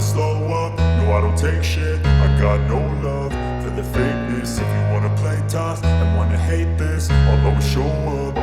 slow up, no I don't take shit. I got no love for the fakeness. If you wanna play tough and wanna hate this, I'll always show up.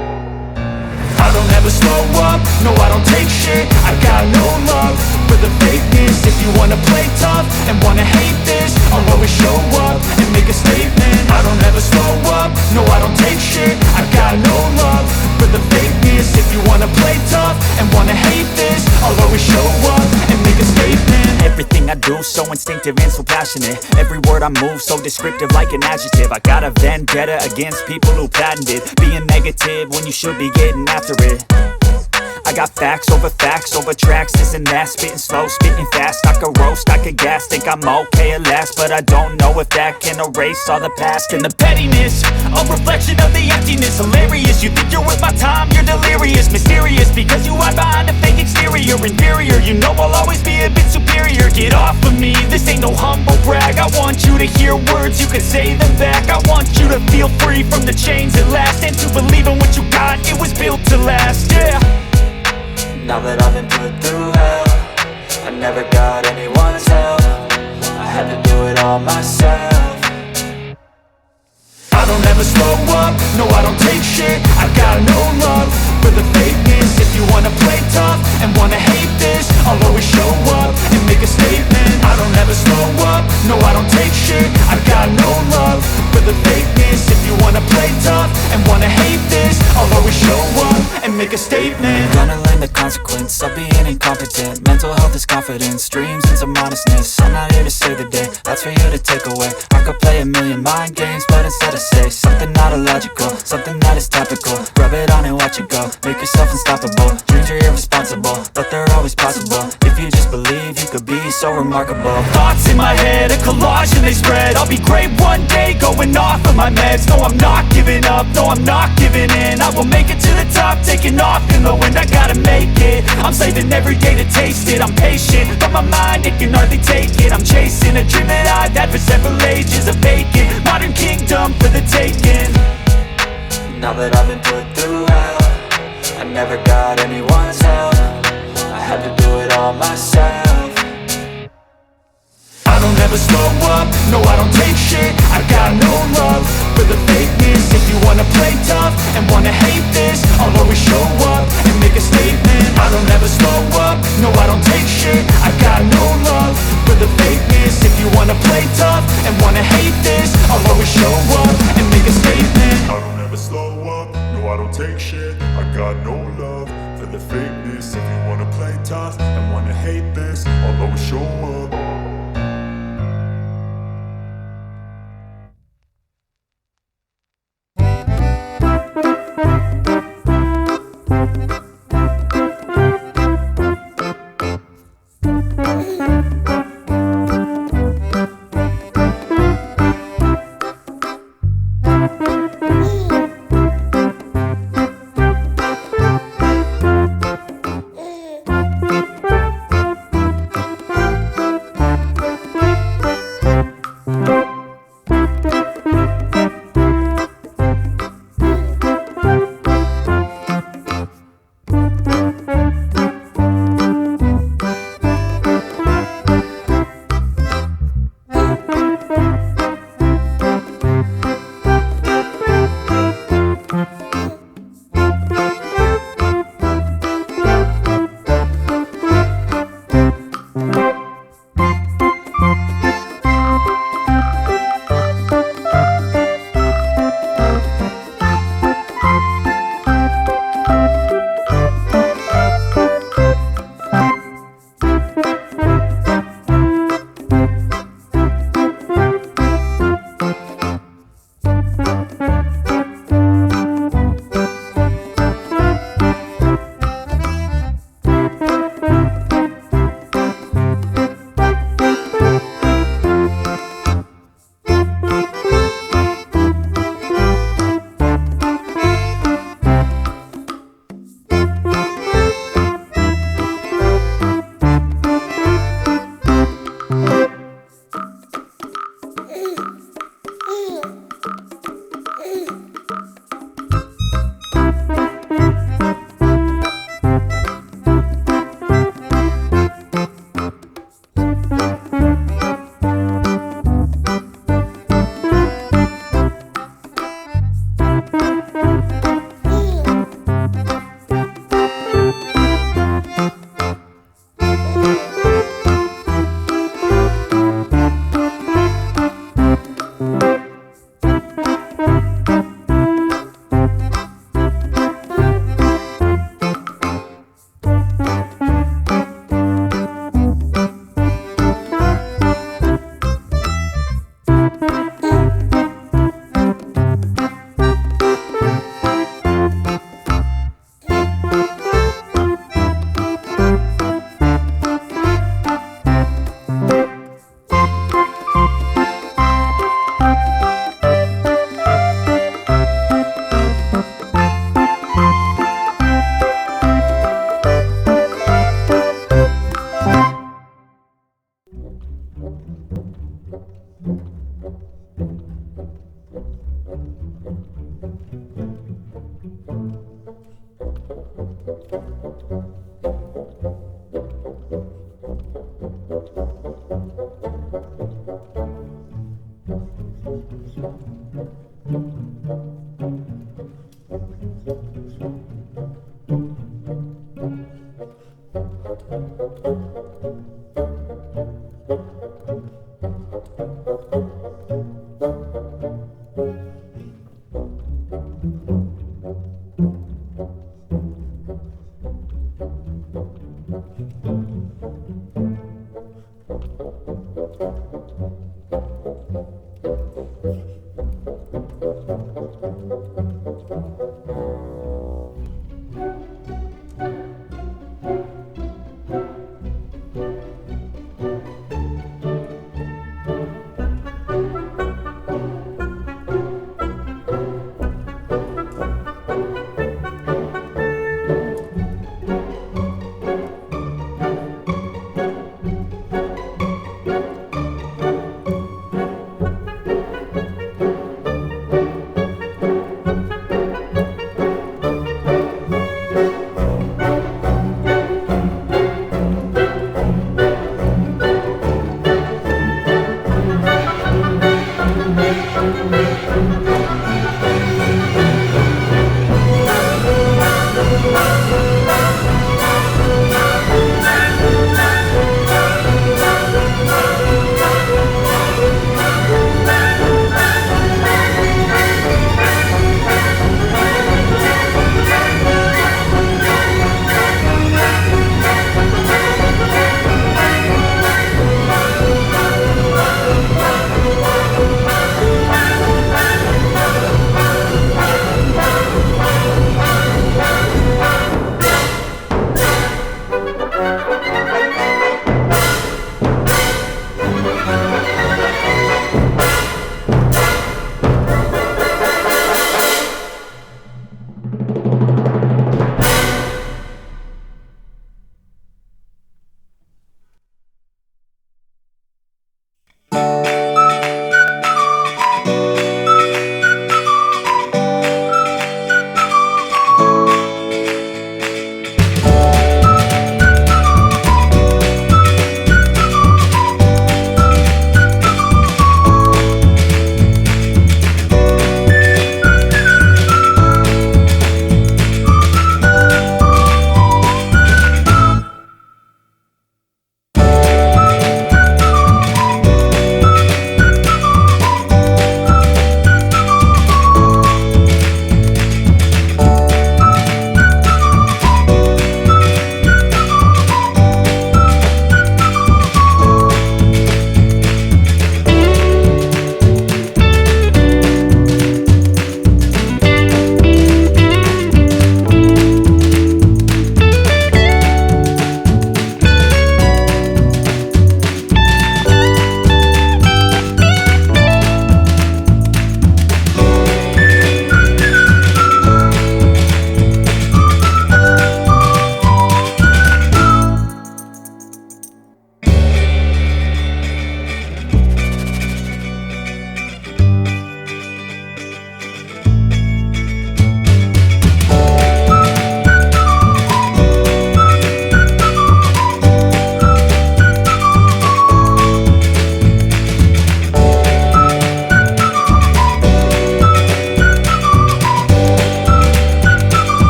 I don't ever slow up, no I don't take shit. I got no love for the fakeness. If you wanna play tough and wanna hate this, I'll always show up and make a statement. I don't ever slow up, no I don't take shit. I got no love for the fakeness. If you wanna play tough and wanna hate this, I'll always show up and make a statement. Everything I do so instinctive and so passionate. Every word I move so descriptive like an adjective. I got a vendetta against people who patented being negative when you should be getting after it. I got facts over tracks, this and that. Spitting slow, spitting fast, I could roast, I could gas. Think I'm okay at last, but I don't know if that can erase all the past. And the pettiness, a reflection of the emptiness. Hilarious, you think you're worth my time, you're delirious. Mysterious, because you hide behind a fake exterior. Inferior, you know I'll always be a bit superior. Get off of me, this ain't no humble brag. I want you to hear words, you can say them back. I want you to feel free from the chains at last, and to believe in what you got, it was built to last, yeah. Now that I've been put through hell, I never got anyone's help. I had to do it all myself. I don't ever slow up, no I don't take shit. I got no love for the fakeness. If you wanna play tough and wanna hate this, I'll always show up and make a statement. I don't ever slow up, no I don't take shit. I got no love for the fakeness. If you wanna play tough and wanna hate this, I'll always show up and make a statement. Gonna learn the consequence of being incompetent. Mental health is confidence, dreams and some honestness. I'm not here to save the day, that's for you to take away. I could play a million mind games, but instead I say something not illogical, something that is topical. Rub it on and watch it go, make yourself unstoppable. Dreams are irresponsible, but they're always possible. If you just believe, you could be so remarkable. Thoughts in my head, a collage and they spread. I'll be great one day, going off of my meds. No, I'm not giving up, no, I'm not giving in. I will make it to the top, taking off in the wind. I gotta make it, I'm saving every day to taste it. I'm patient, but my mind, it can hardly take it. I'm chasing a dream that I've had for several ages. A vacant, modern kingdom for the taking. Now that I've been put through hell, I never got anyone's help. I had to do it all myself. I don't ever slow up, no I don't take shit. I got no love for the fakeness. If you wanna play tough and wanna hate this, I'll always show up and make a statement. I don't ever slow up, no I don't take shit. I got no love for the fakeness. If you wanna play tough and wanna hate this, I'll always show up and make a statement. I don't ever slow up, no I don't take shit. I got no love for the fakeness. If you wanna play tough and wanna hate this, I'll always show up.